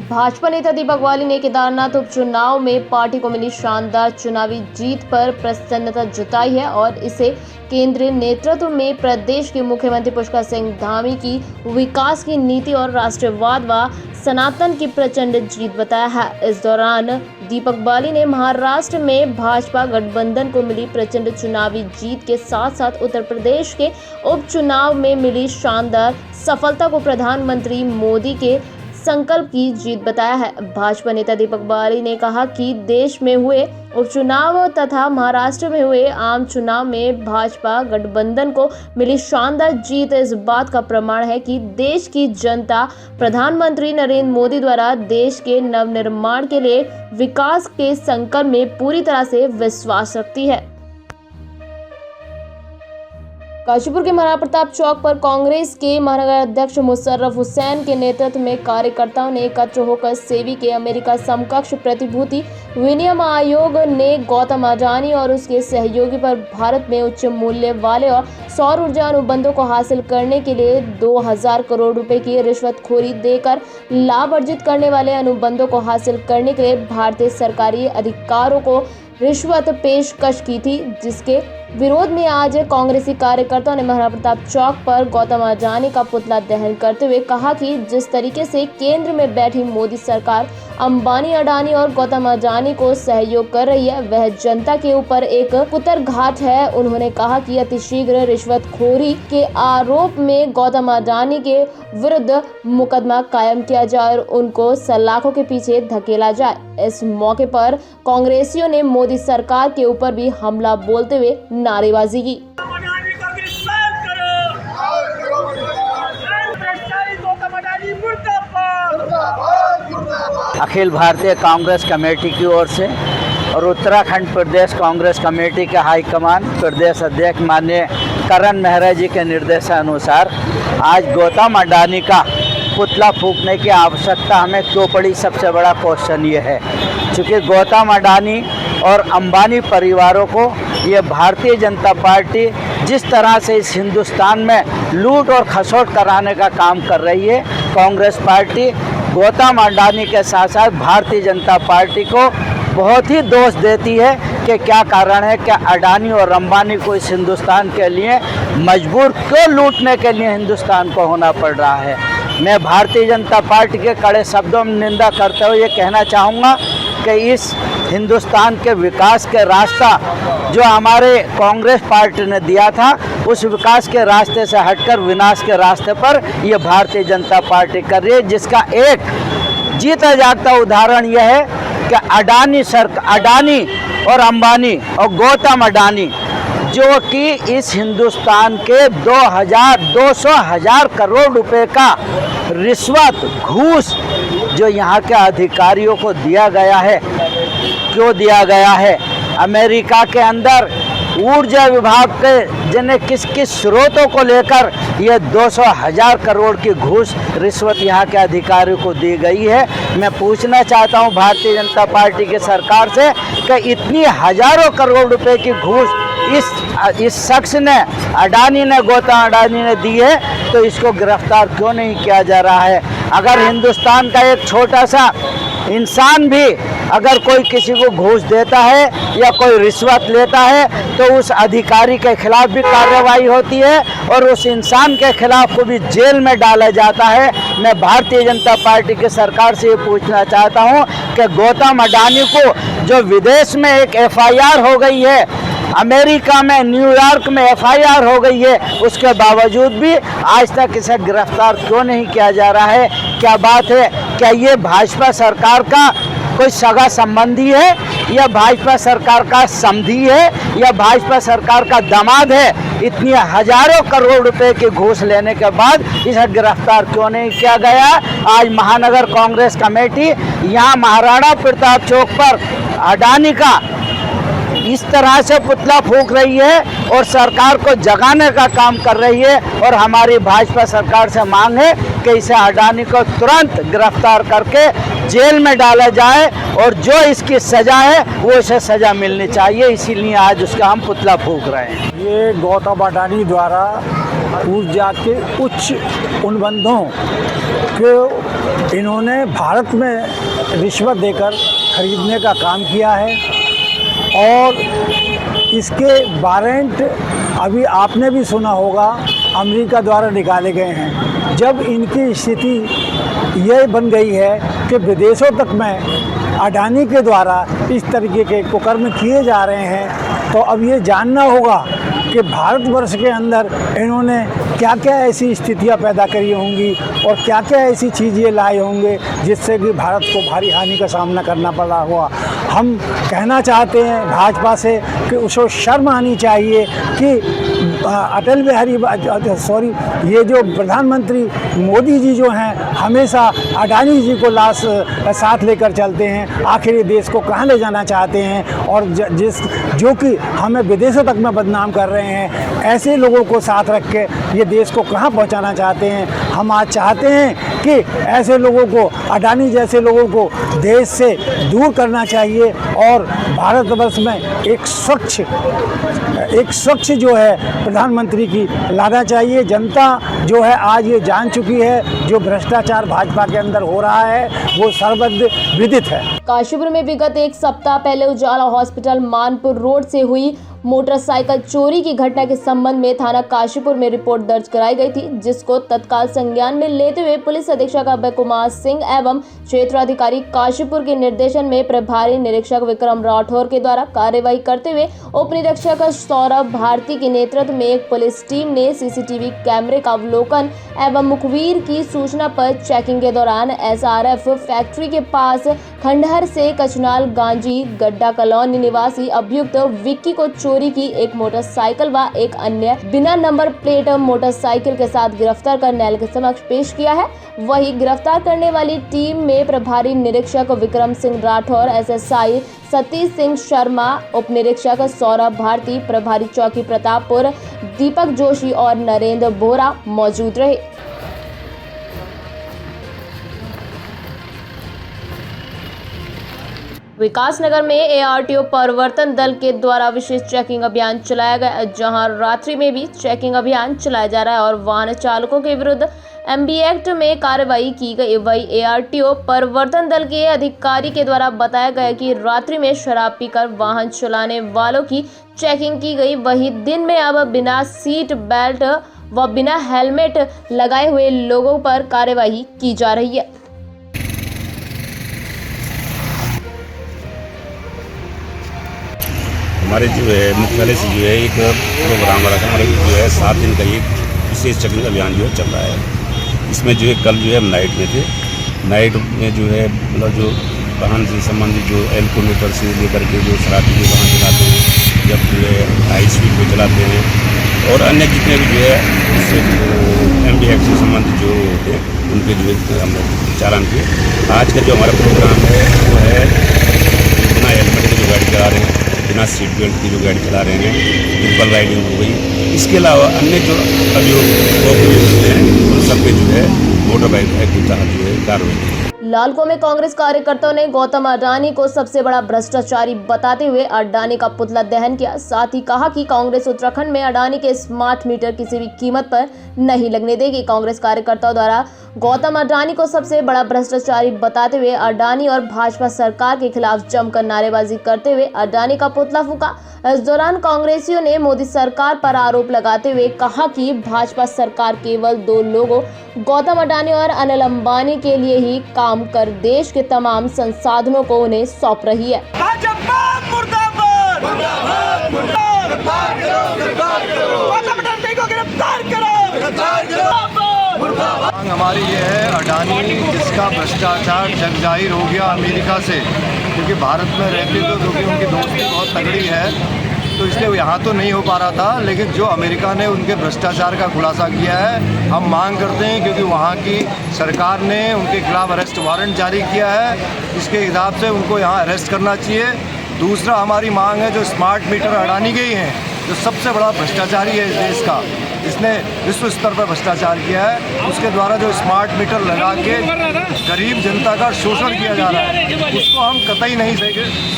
भाजपा नेता दीपक बाली ने केदारनाथ उपचुनाव में पार्टी को मिली शानदार चुनावी जीत पर प्रसन्नता जताई है और इसे केंद्रीय नेतृत्व में प्रदेश के मुख्यमंत्री पुष्कर सिंह धामी की विकास की नीति और राष्ट्रवाद व सनातन की प्रचंड जीत बताया है। इस दौरान दीपक बाली ने महाराष्ट्र में भाजपा गठबंधन को मिली प्रचंड चुनावी जीत के साथ साथ उत्तर प्रदेश के उपचुनाव में मिली शानदार सफलता को प्रधानमंत्री मोदी के संकल्प की जीत बताया है। भाजपा नेता दीपक बाली ने कहा कि देश में हुए उपचुनाव तथा महाराष्ट्र में हुए आम चुनाव में भाजपा गठबंधन को मिली शानदार जीत इस बात का प्रमाण है कि देश की जनता प्रधानमंत्री नरेंद्र मोदी द्वारा देश के नवनिर्माण के लिए विकास के संकल्प में पूरी तरह से विश्वास रखती है। गाजीपुर के महाराणा प्रताप चौक पर कांग्रेस के महानगर अध्यक्ष मुशर्रफ हुसैन के नेतृत्व में कार्यकर्ताओं ने एकत्र होकर सेबी के अमेरिका समकक्ष प्रतिभूति विनिमय आयोग ने गौतम अडानी और उसके सहयोगी पर भारत में उच्च मूल्य वाले और सौर ऊर्जा अनुबंधों को हासिल करने के लिए 2000 करोड़ रुपए की रिश्वतखोरी देकर लाभ अर्जित करने वाले अनुबंधों को हासिल करने के लिए भारतीय सरकारी अधिकारियों को रिश्वत पेशकश की थी, जिसके विरोध में आज कांग्रेसी कार्यकर्ताओं ने महाराणा प्रताप चौक पर गौतम अडानी का पुतला दहन करते हुए कहा कि जिस तरीके से केंद्र में बैठी मोदी सरकार अंबानी, अडानी और गौतम अडानी को सहयोग कर रही है वह जनता के ऊपर एक कुतरघात है। उन्होंने कहा कि अतिशीघ्र रिश्वतखोरी के आरोप में गौतम अडानी के विरुद्ध मुकदमा कायम किया जाए और उनको सलाखों के पीछे धकेला जाए। इस मौके पर कांग्रेसियों ने मोदी सरकार के ऊपर भी हमला बोलते हुए नारेबाजी की। अखिल भारतीय कांग्रेस कमेटी की ओर से और उत्तराखंड प्रदेश कांग्रेस कमेटी के हाईकमान प्रदेश अध्यक्ष माननीय करण मेहरा जी के निर्देशानुसार आज गौतम अडानी का पुतला फूंकने की आवश्यकता हमें क्यों पड़ी, सबसे बड़ा क्वेश्चन ये है। चूँकि गौतम अडानी और अंबानी परिवारों को ये भारतीय जनता पार्टी जिस तरह से इस हिंदुस्तान में लूट और खसोट कराने का काम कर रही है, कांग्रेस पार्टी गौतम अडानी के साथ साथ भारतीय जनता पार्टी को बहुत ही दोष देती है कि क्या कारण है कि अडानी और अंबानी को इस हिंदुस्तान के लिए मजबूर क्यों लूटने के लिए हिंदुस्तान को होना पड़ रहा है। मैं भारतीय जनता पार्टी के कड़े शब्दों में निंदा करते हुए ये कहना चाहूँगा कि इस हिंदुस्तान के विकास के रास्ता जो हमारे कांग्रेस पार्टी ने दिया था, उस विकास के रास्ते से हटकर विनाश के रास्ते पर ये भारतीय जनता पार्टी कर रही है, जिसका एक जीता जागता उदाहरण यह है कि अडानी और अंबानी और गौतम अडानी जो कि इस हिंदुस्तान के 200,000 करोड़ रुपए का रिश्वत घूस जो यहाँ के अधिकारियों को दिया गया है, क्यों दिया गया है। अमेरिका के अंदर ऊर्जा विभाग के जिन्हें किस किस स्रोतों को लेकर ये 200,000 करोड़ की घूस रिश्वत यहाँ के अधिकारियों को दी गई है। मैं पूछना चाहता हूँ भारतीय जनता पार्टी की सरकार से कि इतनी हजारों करोड़ रुपए की घूस इस शख्स ने, अडानी ने, गौतम अडानी ने दी है, तो इसको गिरफ्तार क्यों नहीं किया जा रहा है। अगर हिंदुस्तान का एक छोटा सा इंसान भी अगर कोई किसी को घूस देता है या कोई रिश्वत लेता है तो उस अधिकारी के खिलाफ भी कार्रवाई होती है और उस इंसान के खिलाफ को भी जेल में डाला जाता है। मैं भारतीय जनता पार्टी की सरकार से ये पूछना चाहता हूँ कि गौतम अडानी को जो विदेश में एक FIR हो गई है, अमेरिका में न्यूयॉर्क में FIR हो गई है, उसके बावजूद भी आज तक इसे गिरफ्तार क्यों नहीं किया जा रहा है। क्या बात है, क्या ये भाजपा सरकार का कोई सगा संबंधी है या भाजपा सरकार का समधी है या भाजपा सरकार का दामाद है। इतनी हजारों करोड़ रुपए की घूस लेने के बाद इसे गिरफ्तार क्यों नहीं किया गया। आज महानगर कांग्रेस कमेटी यहाँ महाराणा प्रताप चौक पर अडानी का इस तरह से पुतला फूंक रही है और सरकार को जगाने का काम कर रही है। और हमारी भाजपा सरकार से मांग है कि इसे अडानी को तुरंत गिरफ्तार करके जेल में डाला जाए और जो इसकी सज़ा है वो उसे सज़ा मिलनी चाहिए। इसीलिए आज उसका हम पुतला फूंक रहे हैं। ये गौतम अडानी द्वारा ऊर्जा के उच्च अनुबंधों के इन्होंने भारत में रिश्वत देकर खरीदने का काम किया है और इसके वारंट अभी आपने भी सुना होगा अमेरिका द्वारा निकाले गए हैं। जब इनकी स्थिति ये बन गई है कि विदेशों तक में अडानी के द्वारा इस तरीके के कुकर्म किए जा रहे हैं, तो अब ये जानना होगा कि भारतवर्ष के अंदर इन्होंने क्या क्या ऐसी स्थितियां पैदा करी होंगी और क्या क्या ऐसी चीज़ें लाए होंगे जिससे कि भारत को भारी हानि का सामना करना पड़ा हुआ। हम कहना चाहते हैं भाजपा से कि उसको शर्म आनी चाहिए कि अटल बिहारी ये जो प्रधानमंत्री मोदी जी जो हैं हमेशा अडानी जी को साथ लेकर चलते हैं। आखिर ये देश को कहाँ ले जाना चाहते हैं और जो कि हमें विदेशों तक में बदनाम कर रहे हैं, ऐसे लोगों को साथ रख के ये देश को कहाँ पहुँचाना चाहते हैं। हम आज चाहते हैं कि ऐसे लोगों को, अडानी जैसे लोगों को देश से दूर करना चाहिए और भारतवर्ष में एक स्वच्छ जो है प्रधानमंत्री की लाना चाहिए। जनता जो है आज ये जान चुकी है जो भ्रष्टाचार भाजपा के अंदर हो रहा है वो सर्वत्र विदित है। काशीपुर में विगत एक सप्ताह पहले उजाला हॉस्पिटल मानपुर रोड से हुई मोटरसाइकिल चोरी की घटना के संबंध में थाना काशीपुर में रिपोर्ट दर्ज कराई गई थी, जिसको तत्काल संज्ञान में लेते हुए पुलिस अधीक्षक अभय कुमार सिंह एवं क्षेत्राधिकारी काशीपुर के निर्देशन में प्रभारी निरीक्षक विक्रम राठौर के द्वारा कार्यवाही करते हुए उप निरीक्षक सौरभ भारती के नेतृत्व में एक पुलिस टीम ने सीसीटीवी कैमरे का अवलोकन एवं मुखबिर की सूचना पर चेकिंग के दौरान SRF फैक्ट्री के पास खंडहर से कचनाल गांजी गड्ढा कॉलोनी निवासी अभियुक्त विक्की को चोरी की एक मोटरसाइकिल व एक अन्य बिना नंबर प्लेट मोटरसाइकिल के साथ गिरफ्तार कर न्यायालय के समक्ष पेश किया है। वही गिरफ्तार करने वाली टीम में प्रभारी निरीक्षक विक्रम सिंह राठौर, SSI सतीश सिंह शर्मा, उप निरीक्षक सौरभ भारती, प्रभारी चौकी प्रतापपुर दीपक जोशी और नरेंद्र बोरा मौजूद रहे। विकासनगर में ARTO परिवर्तन दल के द्वारा विशेष चेकिंग अभियान चलाया गया, जहां रात्रि में भी चेकिंग अभियान चलाया जा रहा है और वाहन चालकों के विरुद्ध MB एक्ट में कार्रवाई की गई। वही ARTO परिवर्तन दल के अधिकारी के द्वारा बताया गया कि रात्रि में शराब पीकर वाहन चलाने वालों की चेकिंग की गई। वही दिन में अब बिना सीट बेल्ट व बिना हेलमेट लगाए हुए लोगों पर कार्रवाई की जा रही है। हमारे जो है मुख्यालय से जो है एक प्रोग्राम रखा है, हमारे जो है 7 दिन का एक विशेष चेकिंग अभियान जो है चल रहा है। इसमें जो है कल जो है हम नाइट में थे। नाइट में जो है मतलब जो वाहन से संबंधित जो एल्कोमीटर से लेकर के जो शराबी जो वाहन चलाते हैं, जब जो है हाई स्पीड पे चलाते हैं और अन्य जितने भी जो है उससे MB एक्ट से संबंधित जो होते हैं उनके जो है हमने चालान किए। आज का जो हमारा प्रोग्राम है वो है बिना हेलमेट की जो गाड़ी चला रहे हैं, बिना सीट बेल्ट की जो गाड़ी चला रहे हैं, ट्रिपल राइडिंग हो गई। इसके अलावा अन्य जो अभियोग होते हैं उन सब पे जो है मोटर बाइक एक्ट के तहत जो है कार्रवाई। लालको में कांग्रेस कार्यकर्ताओं ने गौतम अडानी को सबसे बड़ा भ्रष्टाचारी बताते हुए अडानी का पुतला दहन किया। साथ ही कहा कि कांग्रेस उत्तराखंड में अडानी के स्मार्ट मीटर किसी भी कीमत पर नहीं लगने देगी। कांग्रेस कार्यकर्ताओं द्वारा गौतम अडानी को सबसे बड़ा भ्रष्टाचारी बताते हुए अडानी और भाजपा सरकार के खिलाफ जमकर नारेबाजी करते हुए अडानी का पुतला फूंका। इस दौरान कांग्रेसियों ने मोदी सरकार पर आरोप लगाते हुए कहा कि भाजपा सरकार केवल 2 लोगों गौतम अडानी और अनिल अंबानी के लिए ही काम कर देश के तमाम संसाधनों को उन्हें सौंप रही है। हमारी ये है अडानी जिसका भ्रष्टाचार जग जाहिर हो गया अमेरिका से, क्योंकि भारत में रहते तो क्योंकि उनकी दोस्ती बहुत तगड़ी है तो इसलिए यहाँ तो नहीं हो पा रहा था। लेकिन जो अमेरिका ने उनके भ्रष्टाचार का खुलासा किया है, हम मांग करते हैं क्योंकि वहाँ की सरकार ने उनके खिलाफ अरेस्ट वारंट जारी किया है, इसके हिसाब से उनको यहाँ अरेस्ट करना चाहिए दूसरा हमारी मांग है जो स्मार्ट मीटर अडानी के ही हैं, जो सबसे बड़ा भ्रष्टाचारी है इस देश का, इसने विश्व स्तर पर भ्रष्टाचार किया है, उसके द्वारा जो स्मार्ट मीटर लगा के गरीब जनता का शोषण किया जा रहा है, उसको हम कतई नहीं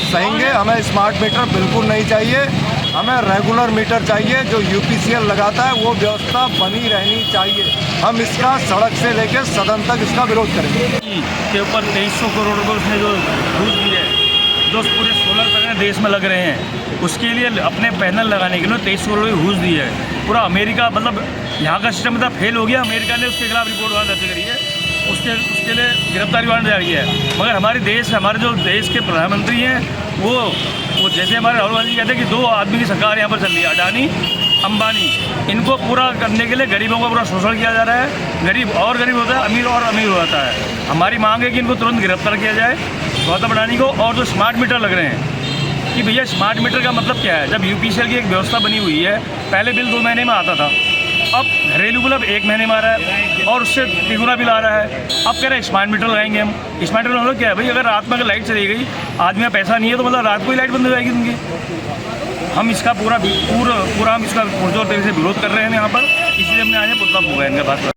सहेंगे। हमें स्मार्ट मीटर बिल्कुल नहीं चाहिए, हमें रेगुलर मीटर चाहिए। जो यूपीसीएल लगाता है वो व्यवस्था बनी रहनी चाहिए। हम इसका सड़क से लेकर सदन तक इसका विरोध करेंगे। के ऊपर 2300 करोड़ रुपये उसने जो घूस दी है, जो पूरे सोलर पैनल देश में लग रहे हैं, उसके लिए अपने पैनल लगाने के लिए 2300 करोड़ घूस दी है। पूरा अमेरिका मतलब यहाँ का सिस्टम इतना फेल हो गया, अमेरिका ने उसके खिलाफ रिपोर्ट दर्ज करी है, उसके लिए गिरफ्तारी वारंट जारी है। मगर हमारे जो देश के प्रधानमंत्री हैं वो जैसे हमारे राहुल गांधी कहते हैं कि 2 आदमी की सरकार यहाँ पर चल रही है, अडानी अंबानी, इनको पूरा करने के लिए गरीबों का पूरा शोषण किया जा रहा है। गरीब और गरीब होता है, अमीर और अमीर हो जाता है। हमारी मांग है कि इनको तुरंत गिरफ्तार किया जाए, गौतम अडानी को। और जो स्मार्ट मीटर लग रहे हैं कि भैया स्मार्ट मीटर का मतलब क्या है? जब यूपीसीएल की एक व्यवस्था बनी हुई है, पहले बिल 2 महीने में आता था, अब घरेलू बिल अब 1 महीने में आ रहा है और उससे तिगुना बिल आ रहा है। अब कह रहे हैं स्मार्ट मीटर लगाएंगे हम। स्मार्ट मीटर मतलब क्या है भाई? अगर रात में अगर लाइट चली गई, आदमी में पैसा नहीं है, तो मतलब रात को ही लाइट बंद हो जाएगी उनकी। हम इसका पूरा हम इसका पुरजोर तरीके से विरोध कर रहे हैं यहाँ पर, इसलिए हमने आज पुतला फूंका है इनके पास।